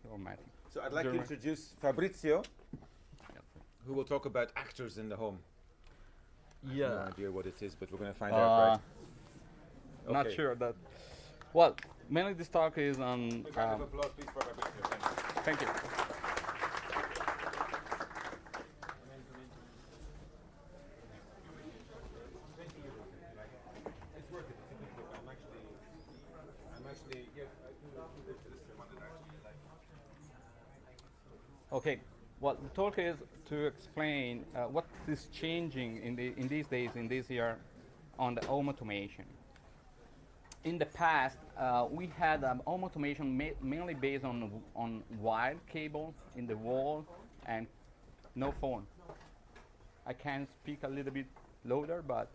automatic. So I'd like to introduce Fabrizio, who will talk about actors in the home. Yeah. I have no idea what it is, but we're going to find out, right? Not sure that. Well, mainly this talk is on. A round of applause, please, for Fabrizio. Thank you. Okay. Well, the talk is to explain what is changing in these days, in this year, on the home automation. In the past, we had home automation mainly based on wired cable in the wall and no phone. I can speak a little bit louder, but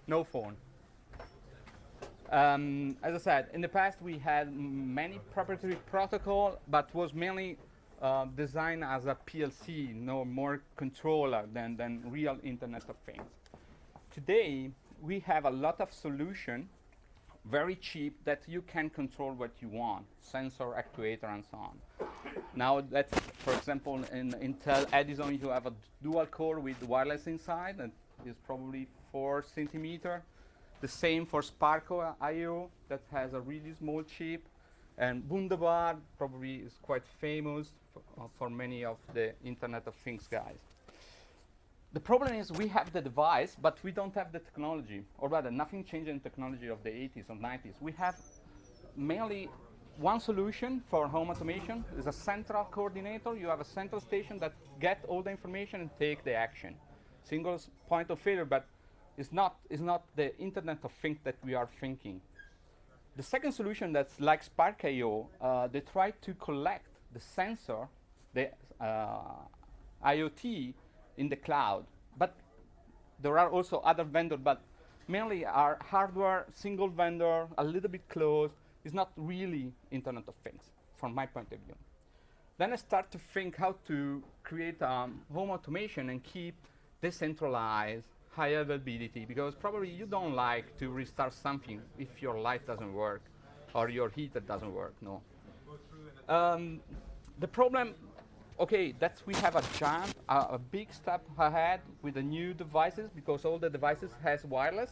no phone. As I said, in the past we had many proprietary protocol, but was mainly designed as a PLC, no more controller than real Internet of Things. Today, we have a lot of solution, very cheap, that you can control what you want, sensor, actuator, and so on. Now, that's, for example, in Intel Edison, you have a dual core with wireless inside, that is probably 4 centimeter. The same for Sparco IO, that has a really small chip. And Wunderbar probably is quite famous for many of the Internet of Things guys. The problem is we have the device, but we don't have the technology, or rather, nothing changed in technology of the 80s or 90s. We have mainly one solution for home automation is a central coordinator. You have a central station that get all the information and take the action. Single point of failure, but it's not the Internet of Things that we are thinking. The second solution that's like Spark IO, they try to collect the sensor, the IoT in the cloud. But there are also other vendors, but mainly our hardware, single vendor, a little bit closed, is not really Internet of Things, from my point of view. Then I start to think how to create home automation and keep decentralized, high availability, because probably you don't like to restart something if your light doesn't work or your heater doesn't work, no. The problem, okay, we have a jump, a big step ahead with the new devices, because all the devices has wireless,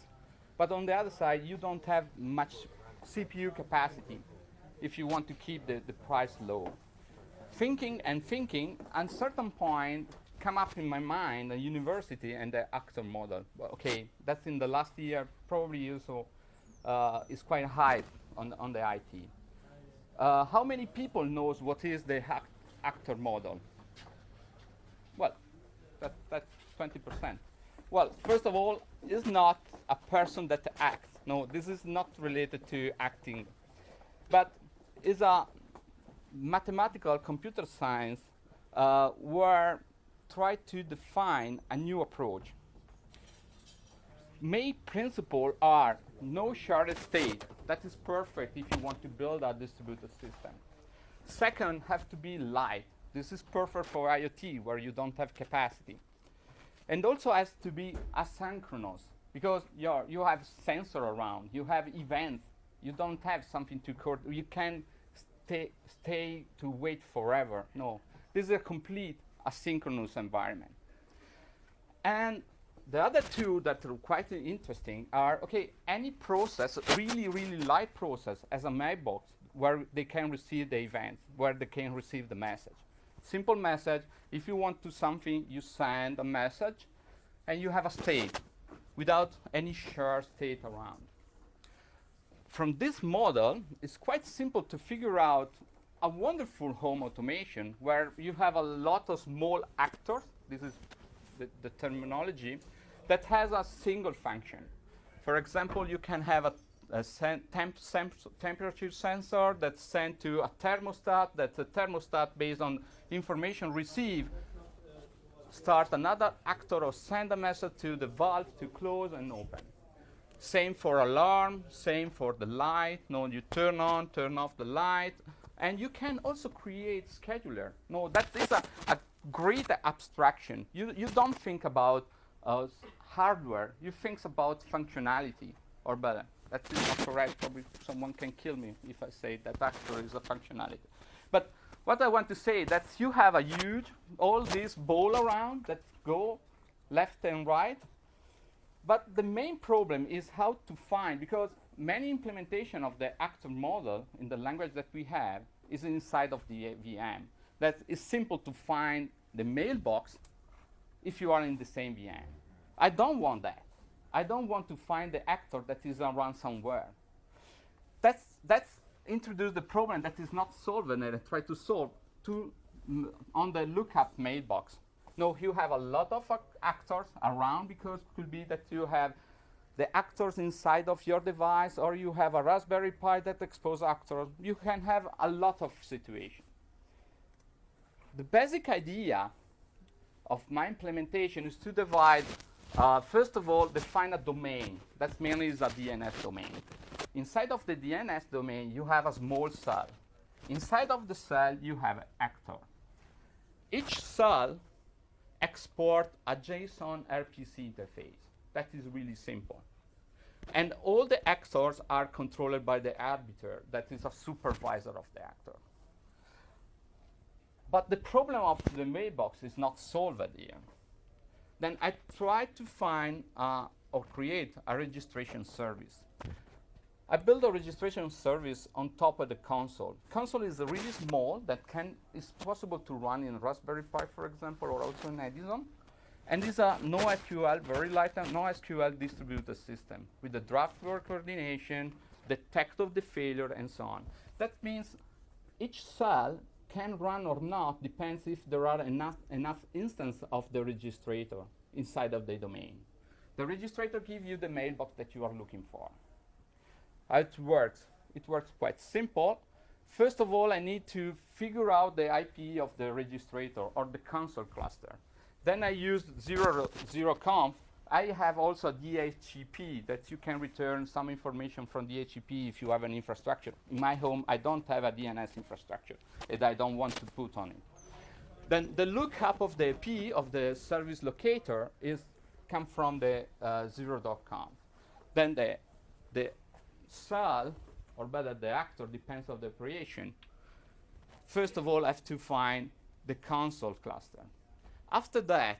but on the other side, you don't have much CPU capacity if you want to keep the price low. Thinking, at a certain point, come up in my mind, a university and the actor model. Well, okay, that's in the last year, probably also is quite high on the IT. How many people knows what is the actor model? Well, that's 20%. Well, first of all, it's not a person that acts. No, this is not related to acting, but is a mathematical computer science where try to define a new approach. Main principles are no shared state. That is perfect if you want to build a distributed system. Second, have to be light. This is perfect for IoT, where you don't have capacity. And also has to be asynchronous, because you have sensor around, you have events, you don't have something to coordinate. You can stay to wait forever. No, this is a complete asynchronous environment. And the other two that are quite interesting are, okay, any process, really light process, as a mailbox, where they can receive the events, where they can receive the message. Simple message. If you want to something, you send a message, and you have a state without any shared state around. From this model, it's quite simple to figure out a wonderful home automation where you have a lot of small actors. This is the terminology that has a single function. For example, you can have a temperature sensor that's sent to a thermostat. That's a thermostat based on information received. Start another actor or send a message to the valve to close and open. Same for alarm, same for the light. No, you turn on, turn off the light. And you can also create scheduler. No, that is a great abstraction. You don't think about hardware. You think about functionality, or better. That is not correct. Probably someone can kill me if I say that actor is a functionality. But what I want to say that you have a huge, all this ball around that go left and right. But the main problem is how to find, because many implementation of the actor model in the language that we have is inside of the VM. That is simple to find the mailbox if you are in the same VM. I don't want that. I don't want to find the actor that is around somewhere. That's introduced the problem that is not solved, and I try to solve on the lookup mailbox. No, you have a lot of actors around, because it could be that you have the actors inside of your device, or you have a Raspberry Pi that expose actors. You can have a lot of situations. The basic idea of my implementation is to divide, first of all, define a domain. That mainly is a DNS domain. Inside of the DNS domain, you have a small cell. Inside of the cell, you have an actor. Each cell export a JSON RPC interface. That is really simple. And all the actors are controlled by the arbiter, that is a supervisor of the actor. But the problem of the mailbox is not solved here. Then I tried to find or create a registration service. I built a registration service on top of the console. Console is really small, is possible to run in Raspberry Pi, for example, or also in Edison. And it's a NoSQL, very light NoSQL distributed system with the draft work coordination, detect of the failure, and so on. That means each cell can run or not, depends if there are enough instances of the registrator inside of the domain. The registrator gives you the mailbox that you are looking for. How it works? It works quite simple. First of all, I need to figure out the IP of the registrator or the console cluster. Then I use 0conf. I have also DHCP that you can return some information from DHCP if you have an infrastructure. In my home, I don't have a DNS infrastructure that I don't want to put on it. Then the lookup of the IP of the service locator come from the 0.conf. Then the cell, or better the actor, depends on the operation. First of all, I have to find the console cluster. After that,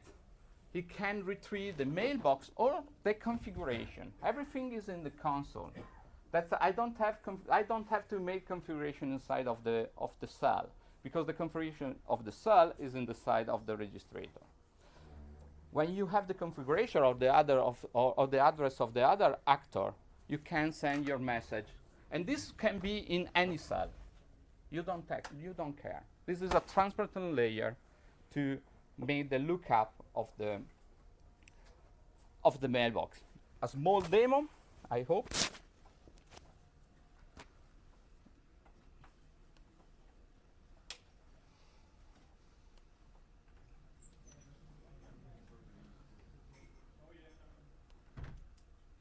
he can retrieve the mailbox or the configuration. Everything is in the console. I don't have to make configuration inside of the cell, because the configuration of the cell is in the side of the registrator. When you have the configuration of the or the address of the other actor, you can send your message, and this can be in any cell. You don't care. This is a transparent layer to make the lookup of the mailbox. A small demo, I hope.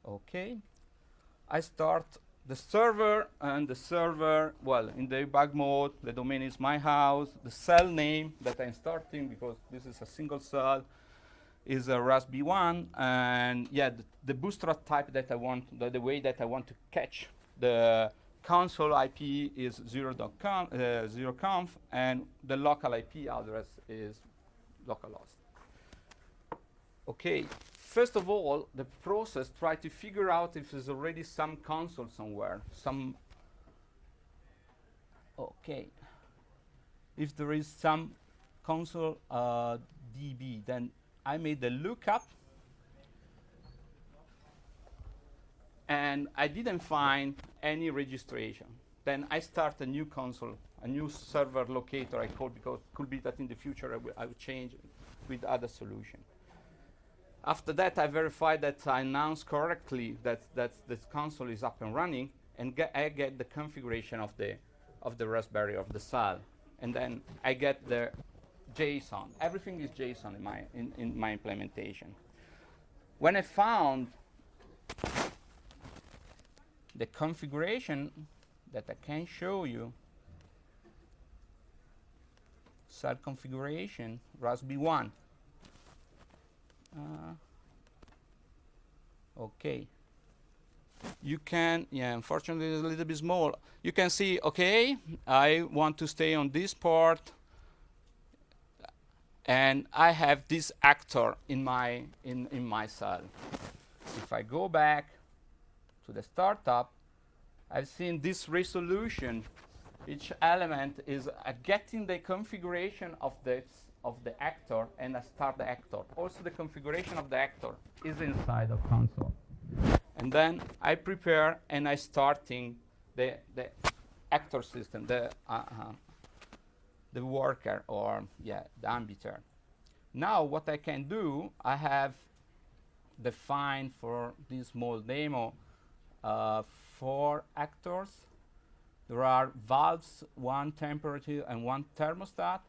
Okay. I start the server, and the server, well, in debug mode, the domain is my house. The cell name that I'm starting, because this is a single cell, is a Raspberry 1, and yeah, the bootstrap type that I want, the way that I want to catch the console IP is 0.conf, and the local IP address is localhost. Okay. First of all, the process tries to figure out if there's already some console somewhere. If there is some console DB, then I made the lookup, and I didn't find any registration. Then I start a new console, a new server locator, I call, because it could be that in the future I will change with other solution. After that, I verify that I announced correctly that the console is up and running, and I get the configuration of the Raspberry, of the cell, and then I get the JSON. Everything is JSON in my implementation. When I found the configuration that I can show you, cell configuration, Raspberry 1. Okay. you can, yeah, unfortunately it's a little bit small. You can see, okay, I want to stay on this part, and I have this actor in my cell. If I go back to the startup, I've seen this resolution. Each element is getting the configuration of the actor and a start the actor. Also, the configuration of the actor is inside of console. And then I prepare and I starting the actor system, the worker, or yeah, the ambiter. Now what I can do, I have defined for this small demo 4 actors. There are valves, 1 temperature and 1 thermostat.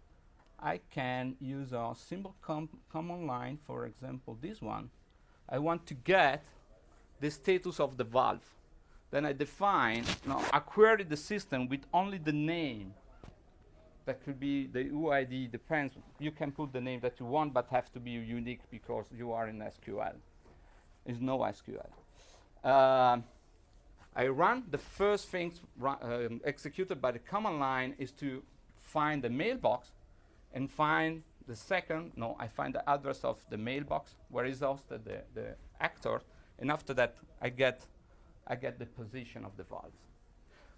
I can use a simple command line, for example this one. I want to get the status of the valve. Then I define, I query the system with only the name. That could be the UID, depends. You can put the name that you want, but have to be unique because you are in SQL. There's no SQL. I run, the first thing executed by the command line is to find the mailbox and find the second, I find the address of the mailbox where is hosted the actor, and after that I get the position of the valve.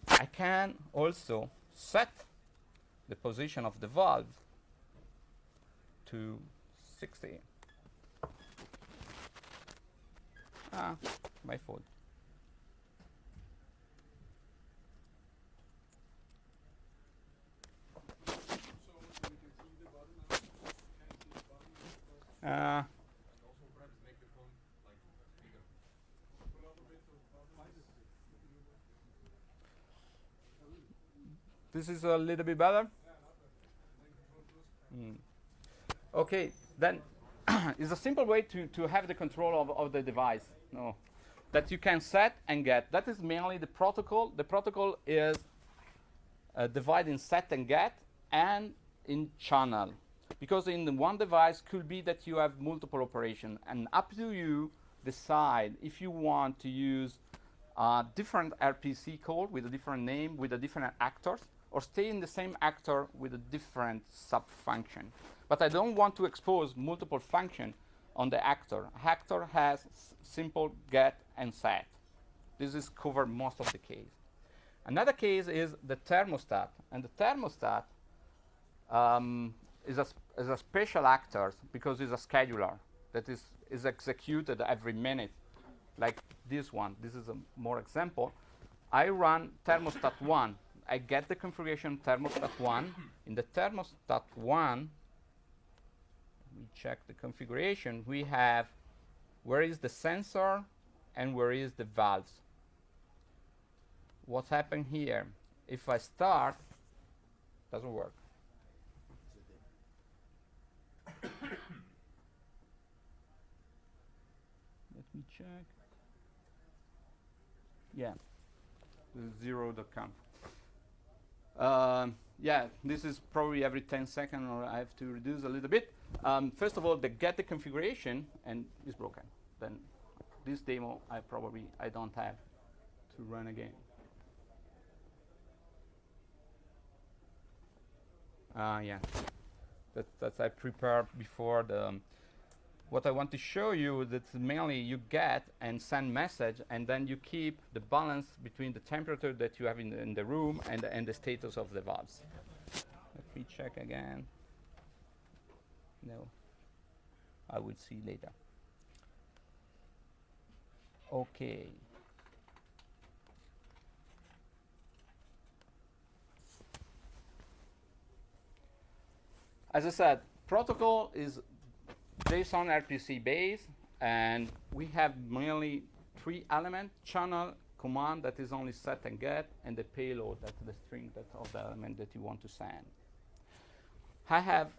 I can also set the position of the valve to 60. My fault. This is a little bit better. Okay, then it's a simple way to have the control of the device. That you can set and get. That is mainly the protocol. The protocol is divided in set and get and in channel. Because in the one device could be that you have multiple operations, and up to you decide if you want to use a different RPC code with a different name, with a different actors, or stay in the same actor with a different sub-function. But I don't want to expose multiple functions on the actor. Actor has simple get and set. This is covered most of the case. Another case is the thermostat, and the thermostat is a special actor because it's a scheduler that is executed every minute, like this one. This is a more example. I run thermostat 1. I get the configuration thermostat 1. In the thermostat 1, we check the configuration. We have where is the sensor and where is the valves. What's happened here? If I start, doesn't work. Let me check. Yeah, 0.com. Yeah, this is probably every 10 seconds, or I have to reduce a little bit. First of all, the get the configuration, and it's broken. Then this demo, I don't have to run again. Yeah, that's I prepared before the. What I want to show you that mainly you get and send message, and then you keep the balance between the temperature that you have in the room and the status of the valves. Let me check again. No, I will see later. Okay. As I said, protocol is JSON RPC base, and we have mainly 3 elements: channel, command that is only set and get, and the payload, that's the string of the element that you want to send. I have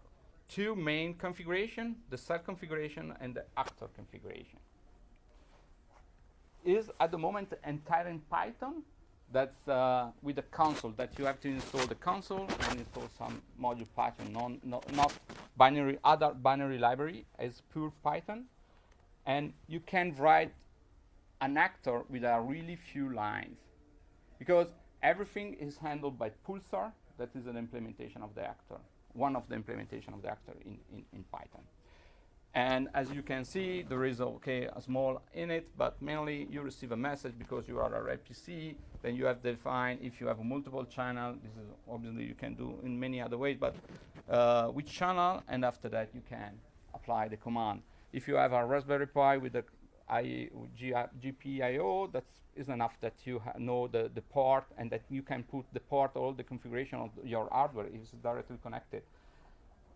2 main configuration, the set configuration and the actor configuration. Is at the moment entire in Python. That's with the console that you have to install the console and install some module Python, not binary, other binary library as pure Python. And you can write an actor with a really few lines, because everything is handled by Pulsar. That is an implementation of the actor, one of the implementation of the actor in Python. And as you can see, there is a small init, but mainly you receive a message because you are a RPC. Then you have defined if you have a multiple channel. This is obviously you can do in many other ways, but which channel, and after that you can apply the command. If you have a Raspberry Pi with a GPIO, that is enough that you know the port, and that you can put the port, all the configuration of your hardware is directly connected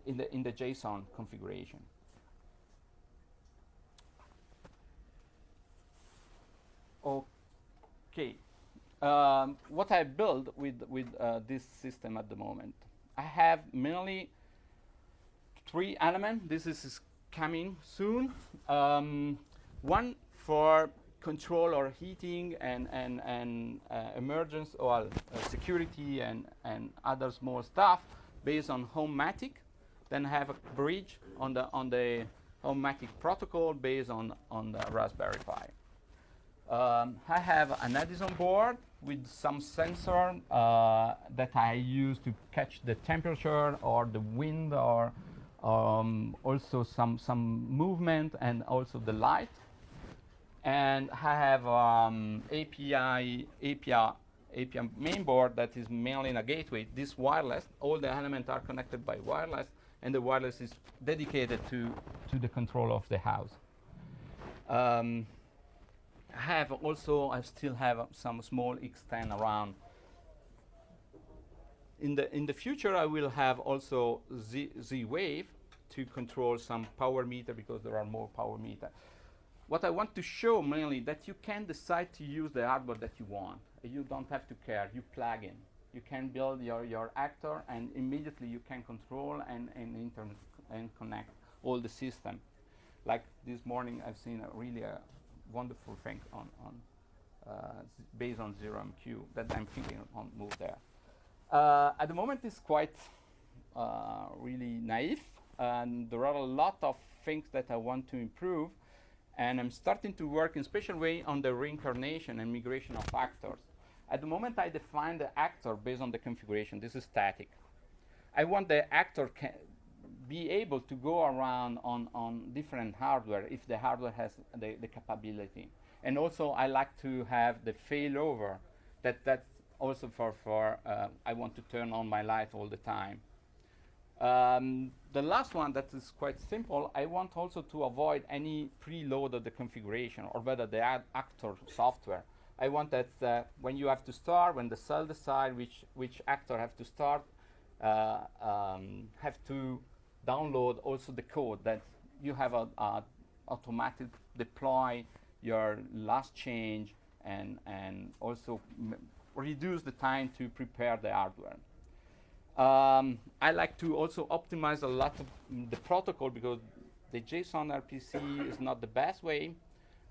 in the JSON configuration. Okay, what I build with this system at the moment, I have mainly 3 elements. This is coming soon. One for control or heating and emergence or security and other small stuff based on Homematic. Then I have a bridge on the Homematic protocol based on the Raspberry Pi. I have an Edison board with some sensor that I use to catch the temperature or the wind, or also some movement and also the light. And I have API mainboard that is mainly in a gateway. This wireless, all the elements are connected by wireless, and the wireless is dedicated to the control of the house. I still have some small X10 around. In the future, I will have also Z-Wave to control some power meter, because there are more power meter. What I want to show mainly that you can decide to use the hardware that you want. You don't have to care. You plug in. You can build your actor, and immediately you can control and connect all the system. Like this morning, I've seen a wonderful thing based on 0MQ that I'm thinking on move there. At the moment, it's quite really naive, and there are a lot of things that I want to improve, and I'm starting to work in special way on the reincarnation and migration of actors. At the moment, I define the actor based on the configuration. This is static. I want the actor be able to go around on different hardware if the hardware has the capability. And also, I like to have the failover. That's also for I want to turn on my light all the time. The last one that is quite simple, I want also to avoid any preload of the configuration, or whether the actor software. I want that when you have to start, when the cell decide which actor have to start, have to download also the code, that you have a automatic deploy your last change, and also reduce the time to prepare the hardware. I like to also optimize a lot of the protocol, because the JSON RPC is not the best way,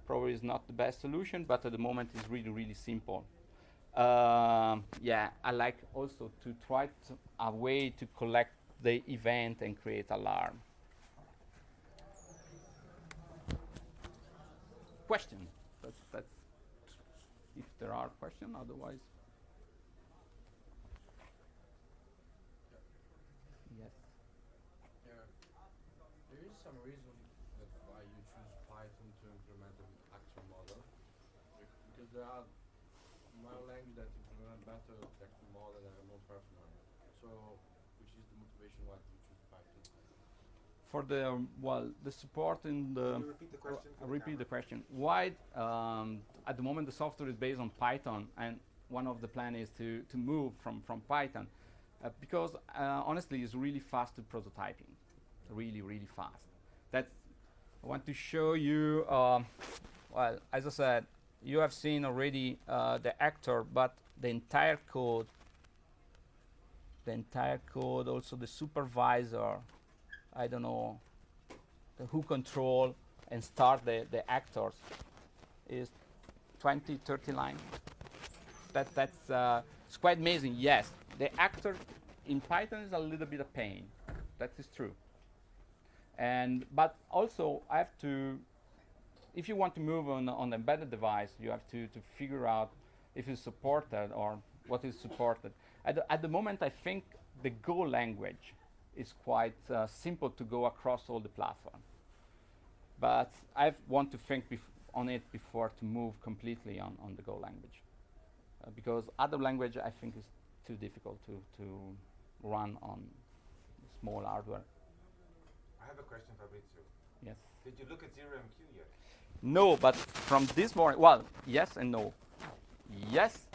probably is not the best solution, but at the moment it's really, really simple. Yeah, I like also to try a way to collect the event and create alarm. Question? That's if there are questions, otherwise. Yes. Yeah. There is some reason that why you choose Python to implement an actual model, because there are one language that implement better actual model than a non-perfect model. So, which is the motivation why you choose Python? For the support in the. Can you repeat the question? Repeat the question. Why at the moment the software is based on Python, and one of the plan is to move from Python, because honestly it's really fast to prototyping, really, really fast. That's I want to show you. Well, as I said, you have seen already the actor, but the entire code, also the supervisor, I don't know, who control and start the actors is 20, 30 lines. That's it's quite amazing. Yes, the actor in Python is a little bit of pain. That is true. But also I have to if you want to move on embedded device, you have to figure out if it's supported or what is supported. At the moment, I think the Go language is quite simple to go across all the platform. But I want to think on it before to move completely on the Go language. Because other language, I think, is too difficult to run on small hardware. I have a question, Fabrizio. Yes. Did you look at 0MQ yet? No, but from this morning, well, yes and no. Yes,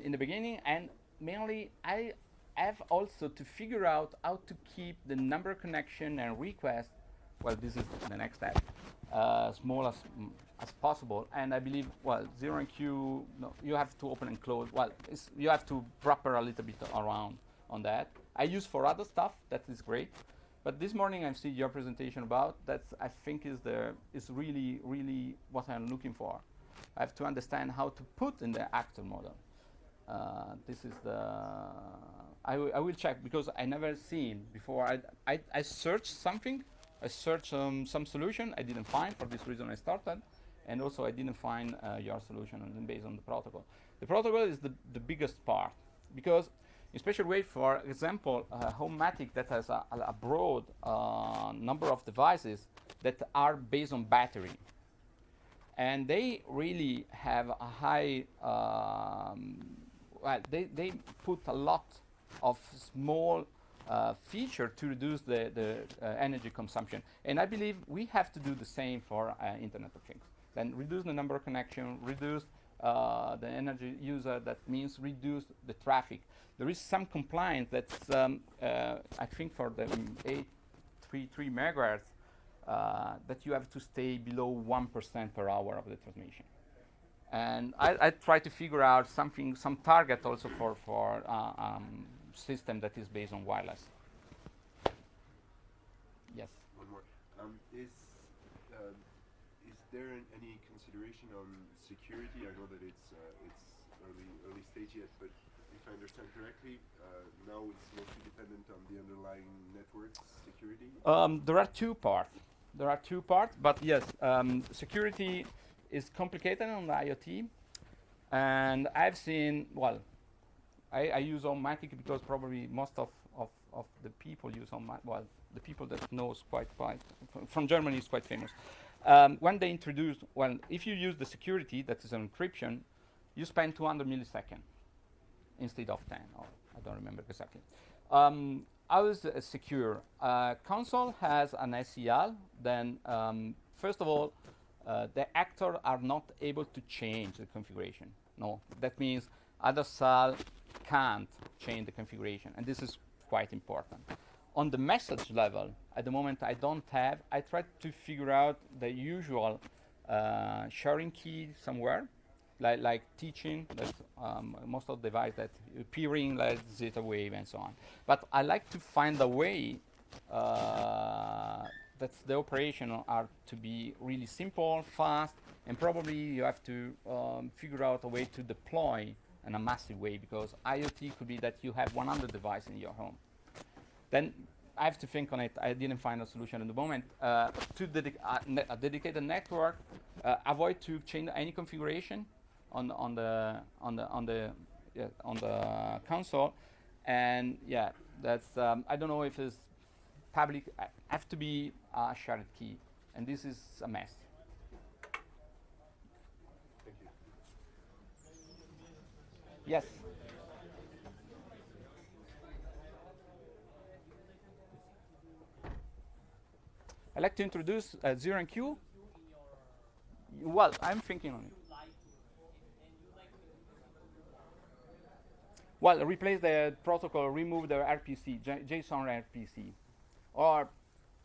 in the beginning, and mainly I have also to figure out how to keep the number of connection and request. Well, this is the next step, small as possible. And I believe, well, 0MQ, no, you have to open and close. Well, you have to wrap a little bit around on that. I use for other stuff, that is great. But this morning I've seen your presentation about that. I think is really what I'm looking for. I have to understand how to put in the actor model. This is the I will check because I never seen before. I searched something. I searched some solution. I didn't find. For this reason I started, and also I didn't find your solution based on the protocol. The protocol is the biggest part because. In special way, for example, Homematic that has a broad number of devices that are based on battery. And they really have a high, well, they put a lot of small feature to reduce the energy consumption. And I believe we have to do the same for Internet of Things. Then reduce the number of connections, reduce the energy user, that means reduce the traffic. There is some compliance that's, I think for the 833 megahertz, that you have to stay below 1% per hour of the transmission. And I try to figure out some target also for system that is based on wireless. Yes? One more. Is there any consideration on security? I know that it's early stage yet, but if I understand correctly, now it's mostly dependent on the underlying network's security? There are two parts, but yes, security is complicated on the IoT. And I've seen, well, I use Homematic because probably most of the people use Homematic. Well, the people that knows quite from Germany is quite famous. When they introduced, well, if you use the security, that is an encryption, you spend 200 milliseconds instead of 10, or I don't remember exactly. How is secure? Console has an SEL, then first of all, the actors are not able to change the configuration. No, that means other cell can't change the configuration, and this is quite important. On the message level, at the moment I try to figure out the usual sharing key somewhere, like teaching, that most of the device that peering, like zeta wave and so on. But I like to find a way that the operation are to be really simple, fast, and probably you have to figure out a way to deploy in a massive way, because IoT could be that you have 100 devices in your home. Then I have to think on it. I didn't find a solution at the moment. To a dedicated network, avoid to change any configuration on the console, and yeah, that's I don't know if it's public. Have to be a shared key, and this is a mess. Thank you. Yes. I'd like to introduce 0MQ. Well, I'm thinking on it. Well, replace the protocol, remove the RPC, JSON RPC. Or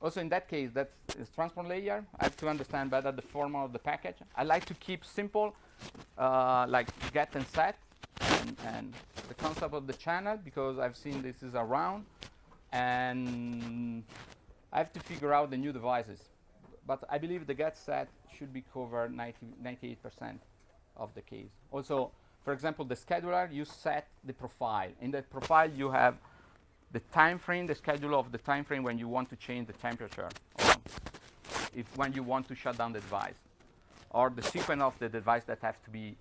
also in that case, that's transport layer. I have to understand better the format of the package. I like to keep simple, like get and set, and the concept of the channel, because I've seen this is around, and I have to figure out the new devices. But I believe the get set should be covered 98% of the case. Also, for example, the scheduler, you set the profile. In that profile, you have the time frame, the schedule of the time frame when you want to change the temperature. if when you want to shut down the device, or the sequence of the device that have to be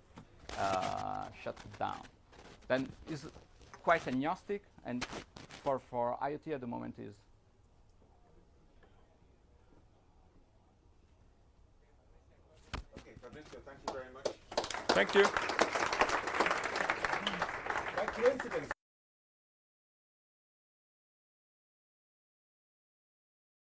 shut down. Then it's quite agnostic, and for IoT at the moment is. Okay, Fabrizio, thank you very much. Thank you. By coincidence,